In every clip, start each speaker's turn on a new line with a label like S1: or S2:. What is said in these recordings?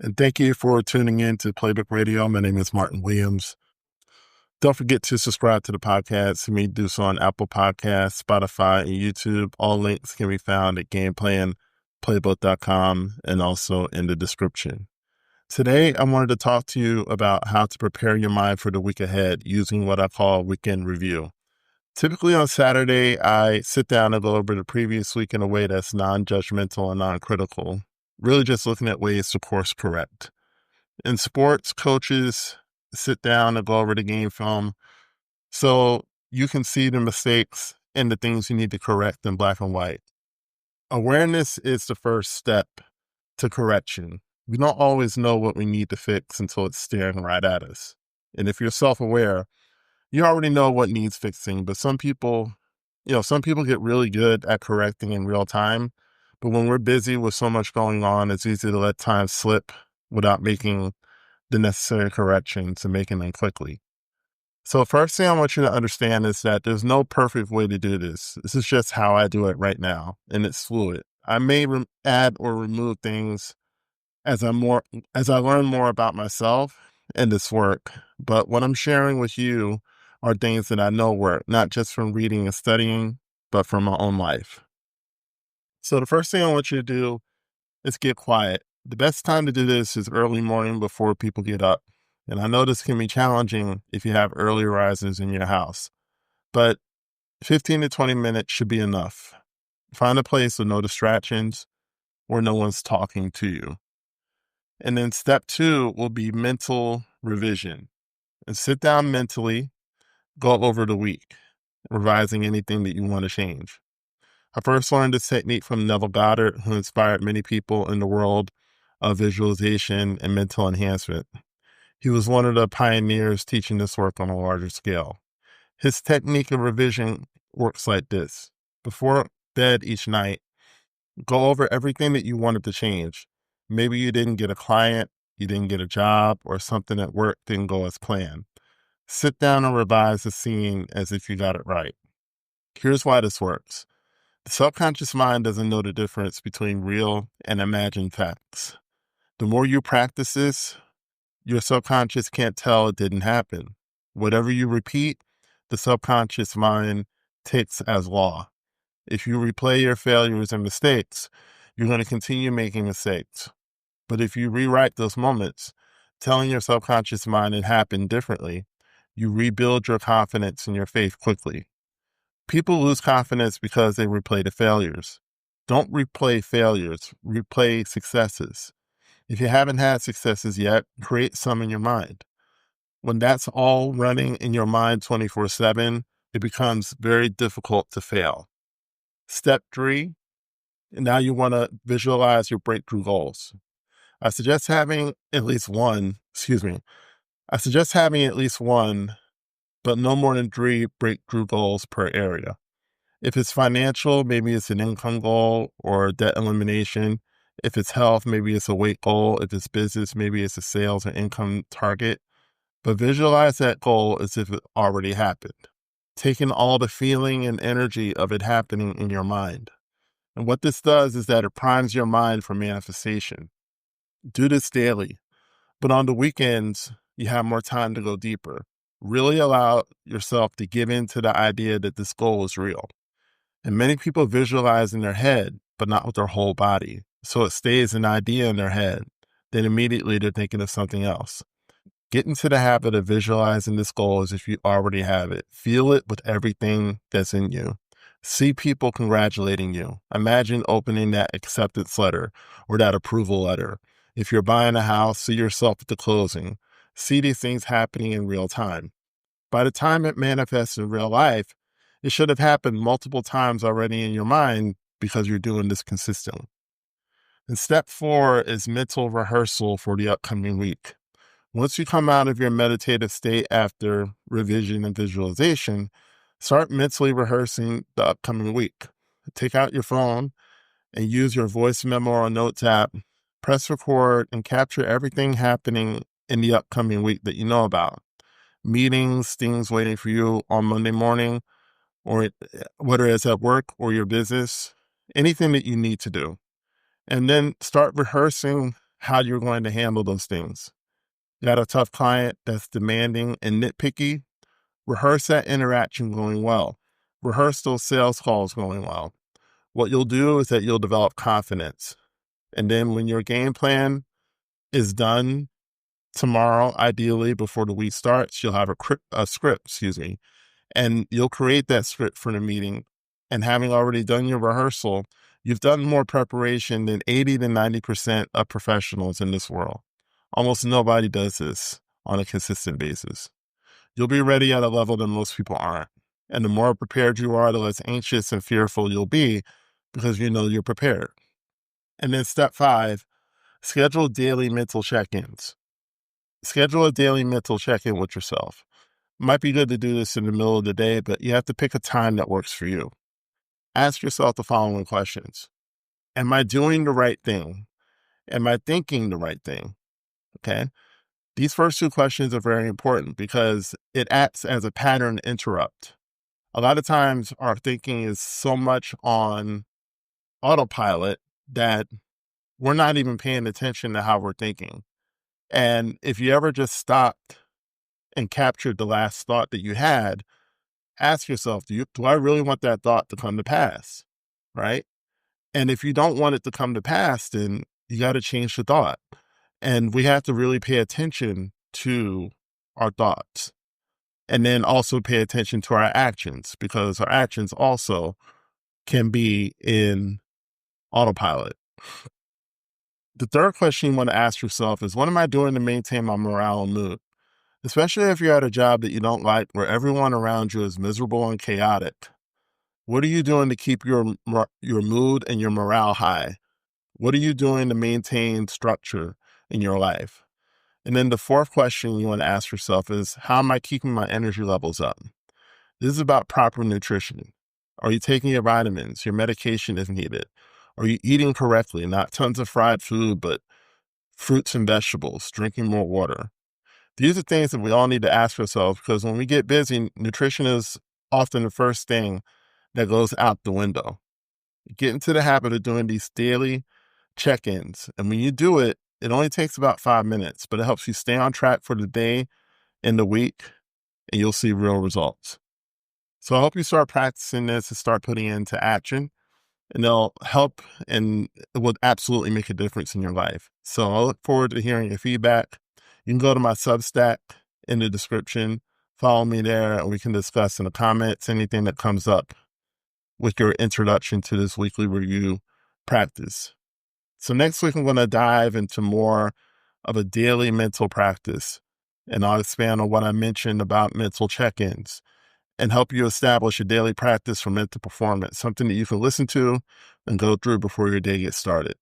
S1: And thank you for tuning in to Playbook Radio. My name is Martin Williams. Don't forget to subscribe to the podcast. You may do so on Apple Podcasts, Spotify, and YouTube. All links can be found at gameplanplaybook.com and also in the description. Today, I wanted to talk to you about how to prepare your mind for the week ahead using what I call weekend review. Typically on Saturday, I sit down and go over the previous week in a way that's non-judgmental and non-critical, really just looking at ways to course correct. In sports, coaches sit down and go over the game film so you can see the mistakes and the things you need to correct in black and white. Awareness is the first step to correction. We don't always know what we need to fix until it's staring right at us. And if you're self-aware, you already know what needs fixing, but some people get really good at correcting in real time. But when we're busy with so much going on, it's easy to let time slip without making the necessary corrections and making them quickly. So first thing I want you to understand is that there's no perfect way to do this. This is just how I do it right now, and it's fluid. I may add or remove things as I learn more about myself and this work. But what I'm sharing with you are things that I know work, not just from reading and studying, but from my own life. So the first thing I want you to do is get quiet. The best time to do this is early morning before people get up. And I know this can be challenging if you have early risers in your house, but 15 to 20 minutes should be enough. Find a place with no distractions where no one's talking to you. And then step 2 will be mental revision. And sit down mentally, go over the week, revising anything that you want to change. I first learned this technique from Neville Goddard, who inspired many people in the world of visualization and mental enhancement. He was one of the pioneers teaching this work on a larger scale. His technique of revision works like this. Before bed each night, go over everything that you wanted to change. Maybe you didn't get a client, you didn't get a job, or something at work didn't go as planned. Sit down and revise the scene as if you got it right. Here's why this works. The subconscious mind doesn't know the difference between real and imagined facts. The more you practice this, your subconscious can't tell it didn't happen. Whatever you repeat, the subconscious mind takes as law. If you replay your failures and mistakes, you're going to continue making mistakes. But if you rewrite those moments, telling your subconscious mind it happened differently, you rebuild your confidence and your faith quickly. People lose confidence because they replay the failures. Don't replay failures, replay successes. If you haven't had successes yet, create some in your mind. When that's all running in your mind 24/7, it becomes very difficult to fail. Step 3, now you want to visualize your breakthrough goals. I suggest having at least one, but no more than 3 breakthrough goals per area. If it's financial, maybe it's an income goal or debt elimination. If it's health, maybe it's a weight goal. If it's business, maybe it's a sales or income target. But visualize that goal as if it already happened, taking all the feeling and energy of it happening in your mind. And what this does is that it primes your mind for manifestation. Do this daily, but on the weekends, you have more time to go deeper. Really allow yourself to give in to the idea that this goal is real. And many people visualize in their head, but not with their whole body. So it stays an idea in their head. Then immediately they're thinking of something else. Get into the habit of visualizing this goal as if you already have it. Feel it with everything that's in you. See people congratulating you. Imagine opening that acceptance letter or that approval letter. If you're buying a house, see yourself at the closing. See these things happening in real time. By the time it manifests in real life, it should have happened multiple times already in your mind because you're doing this consistently. And step 4 is mental rehearsal for the upcoming week. Once you come out of your meditative state after revision and visualization, start mentally rehearsing the upcoming week. Take out your phone and use your voice memo or notes app. Press record and capture everything happening in the upcoming week that you know about. Meetings, things waiting for you on Monday morning, or whether it's at work or your business, anything that you need to do. And then start rehearsing how you're going to handle those things. You got a tough client that's demanding and nitpicky? Rehearse that interaction going well. Rehearse those sales calls going well. What you'll do is that you'll develop confidence. And then when your game plan is done tomorrow, ideally before the week starts, you'll have a script, and you'll create that script for the meeting. And having already done your rehearsal, you've done more preparation than 80 to 90% of professionals in this world. Almost nobody does this on a consistent basis. You'll be ready at a level that most people aren't. And the more prepared you are, the less anxious and fearful you'll be because you know you're prepared. And then step 5, schedule daily mental check-ins. Schedule a daily mental check-in with yourself. Might be good to do this in the middle of the day, but you have to pick a time that works for you. Ask yourself the following questions. Am I doing the right thing? Am I thinking the right thing? Okay. These first 2 questions are very important because it acts as a pattern interrupt. A lot of times our thinking is so much on autopilot that we're not even paying attention to how we're thinking. And if you ever just stopped and captured the last thought that you had, ask yourself, do I really want that thought to come to pass? Right? And if you don't want it to come to pass, then you got to change the thought. And we have to really pay attention to our thoughts. And then also pay attention to our actions, because our actions also can be in autopilot. The third question you want to ask yourself is, what am I doing to maintain my morale and mood? Especially if you're at a job that you don't like, where everyone around you is miserable and chaotic. What are you doing to keep your mood and your morale high? What are you doing to maintain structure in your life? And then the fourth question you want to ask yourself is, how am I keeping my energy levels up? This is about proper nutrition. Are you taking your vitamins, your medication if needed? Are you eating correctly? Not tons of fried food, but fruits and vegetables, drinking more water. These are things that we all need to ask ourselves, because when we get busy, nutrition is often the first thing that goes out the window. Get into the habit of doing these daily check-ins. And when you do it, it only takes about 5 minutes, but it helps you stay on track for the day and the week, and you'll see real results. So I hope you start practicing this and start putting it into action, and they'll help, and it will absolutely make a difference in your life. So I look forward to hearing your feedback. You can go to my Substack in the description, follow me there, and we can discuss in the comments anything that comes up with your introduction to this weekly review practice. So next week, I'm going to dive into more of a daily mental practice, and I'll expand on what I mentioned about mental check-ins and help you establish a daily practice for mental performance, something that you can listen to and go through before your day gets started.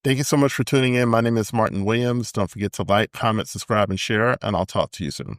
S1: Thank you so much for tuning in. My name is Martin Williams. Don't forget to like, comment, subscribe, and share, and I'll talk to you soon.